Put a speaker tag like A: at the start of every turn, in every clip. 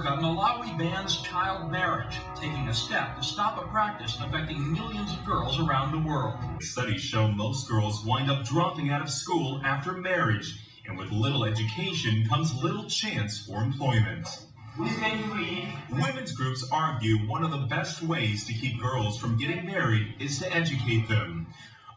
A: Africa, Malawi bans child marriage, taking a step to stop a practice affecting millions of girls around the world.
B: Studies show most girls wind up dropping out of school after marriage, and with little education comes little chance for employment. Women's groups argue one of the best ways to keep girls from getting married is to educate them.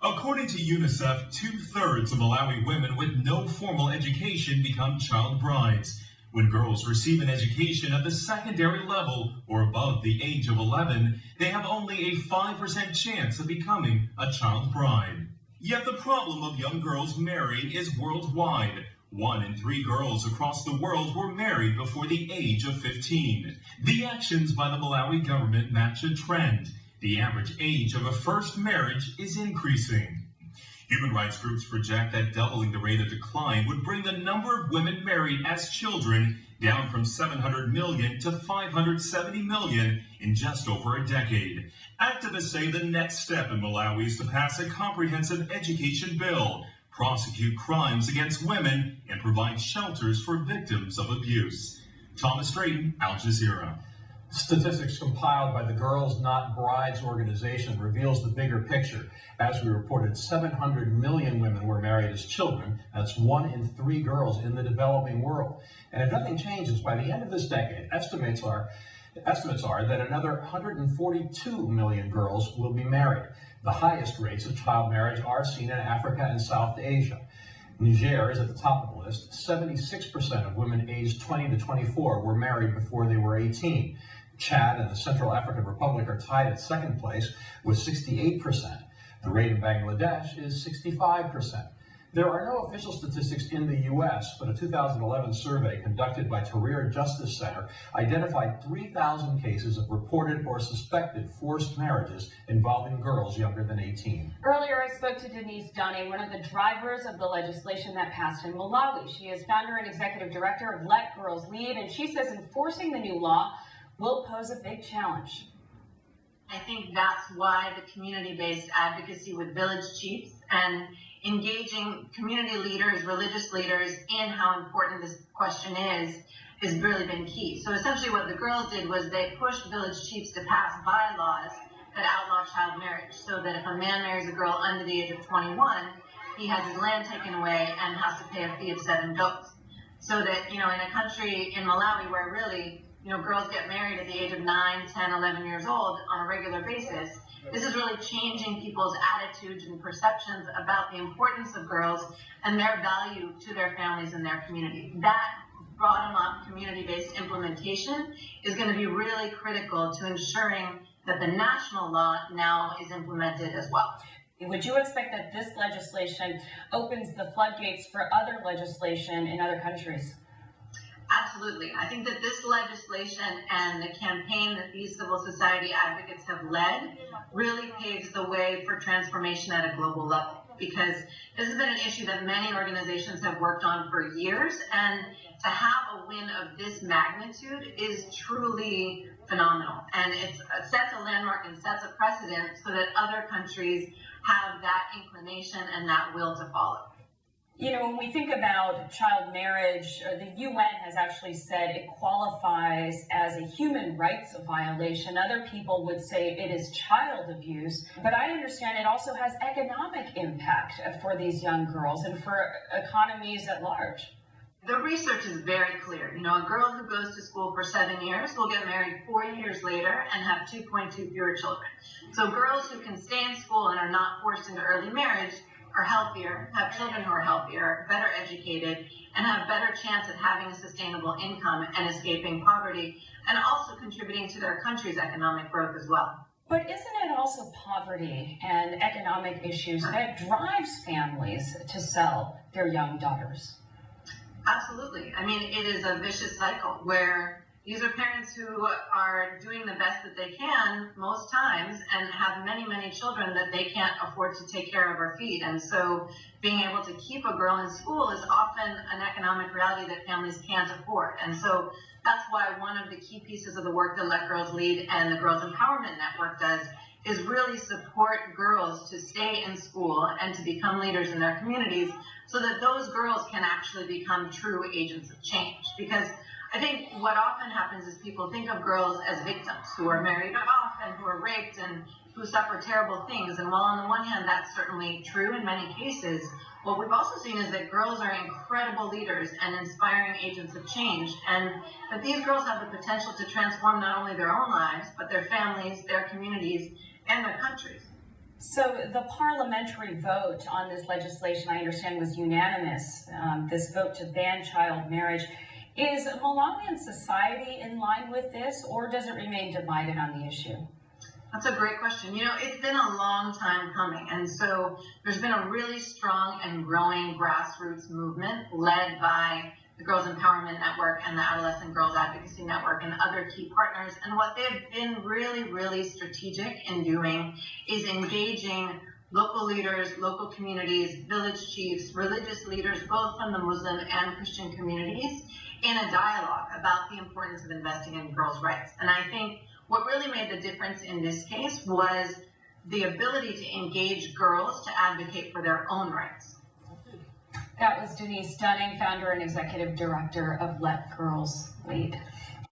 B: According to UNICEF, 2/3 of Malawi women with no formal education become child brides. When girls receive an education at the secondary level or above the age of 11, they have only a 5% chance of becoming a child bride. Yet the problem of young girls marrying is worldwide. 1 in 3 girls across the world were married before the age of 15. The actions by the Malawi government match a trend. The average age of a first marriage is increasing. Human rights groups project that doubling the rate of decline would bring the number of women married as children down from 700 million to 570 million in just over a decade. Activists say the next step in Malawi is to pass a comprehensive education bill, prosecute crimes against women, and provide shelters for victims of abuse. Thomas Drayton, Al Jazeera.
C: Statistics compiled by the Girls Not Brides organization reveals the bigger picture. As we reported, 700 million women were married as children. That's 1 in 3 girls in the developing world. And if nothing changes, by the end of this decade, estimates are that another 142 million girls will be married. The highest rates of child marriage are seen in Africa and South Asia. Niger is at the top of the list. 76% of women aged 20 to 24 were married before they were 18. Chad and the Central African Republic are tied at second place with 68%. The rate in Bangladesh is 65%. There are no official statistics in the U.S., but a 2011 survey conducted by Tahrir Justice Center identified 3,000 cases of reported or suspected forced marriages involving girls younger than 18.
D: Earlier, I spoke to Denise, one of the drivers of the legislation that passed in Malawi. She is founder and executive director of Let Girls Lead, and she says enforcing the new law will pose a big challenge.
E: I think that's why the community-based advocacy with village chiefs and engaging community leaders, religious leaders in how important this question is really been key. So essentially what the girls did was they pushed village chiefs to pass bylaws that outlaw child marriage, so that if a man marries a girl under the age of 21, he has his land taken away and has to pay a fee of 7 goats. So that, in a country in Malawi where really, girls get married at the age of 9, 10, 11 years old on a regular basis, this is really changing people's attitudes and perceptions about the importance of girls and their value to their families and their community. That bottom-up community-based implementation is going to be really critical to ensuring that the national law now is implemented as well.
D: Would you expect that this legislation opens the floodgates for other legislation in other countries?
E: Absolutely. I think that this legislation and the campaign that these civil society advocates have led really paves the way for transformation at a global level, because this has been an issue that many organizations have worked on for years, and to have a win of this magnitude is truly phenomenal. And it sets a landmark and sets a precedent so that other countries have that inclination and that will to follow.
D: When we think about child marriage, the UN has actually said it qualifies as a human rights violation. Other people would say it is child abuse, but I understand it also has economic impact for these young girls and for economies at large.
E: The research is very clear. A girl who goes to school for 7 years will get married 4 years later and have 2.2 fewer children. So girls who can stay in school and are not forced into early marriage are healthier, have children who are healthier, better educated, and have a better chance at having a sustainable income and escaping poverty, and also contributing to their country's economic growth as well.
D: But isn't it also poverty and economic issues that drives families to sell their young daughters?
E: Absolutely. I mean, it is a vicious cycle where these are parents who are doing the best that they can most times and have many, many children that they can't afford to take care of or feed. And so being able to keep a girl in school is often an economic reality that families can't afford. And so that's why one of the key pieces of the work that Let Girls Lead and the Girls Empowerment Network does is really support girls to stay in school and to become leaders in their communities so that those girls can actually become true agents of change. Because I think what often happens is people think of girls as victims who are married off and who are raped and who suffer terrible things. And while on the one hand, that's certainly true in many cases, what we've also seen is that girls are incredible leaders and inspiring agents of change, and that these girls have the potential to transform not only their own lives, but their families, their communities, and their countries.
D: So the parliamentary vote on this legislation, I understand, was unanimous, this vote to ban child marriage. Is Malawian society in line with this, or does it remain divided on the issue?
E: That's a great question. You know, it's been a long time coming, and so there's been a really strong and growing grassroots movement led by the Girls Empowerment Network and the Adolescent Girls Advocacy Network and other key partners. And what they've been really, really strategic in doing is engaging local leaders, local communities, village chiefs, religious leaders, both from the Muslim and Christian communities, in a dialogue about the importance of investing in girls' rights. And I think what really made the difference in this case was the ability to engage girls to advocate for their own rights.
D: That was Denise Dunning, founder and executive director of Let Girls Lead.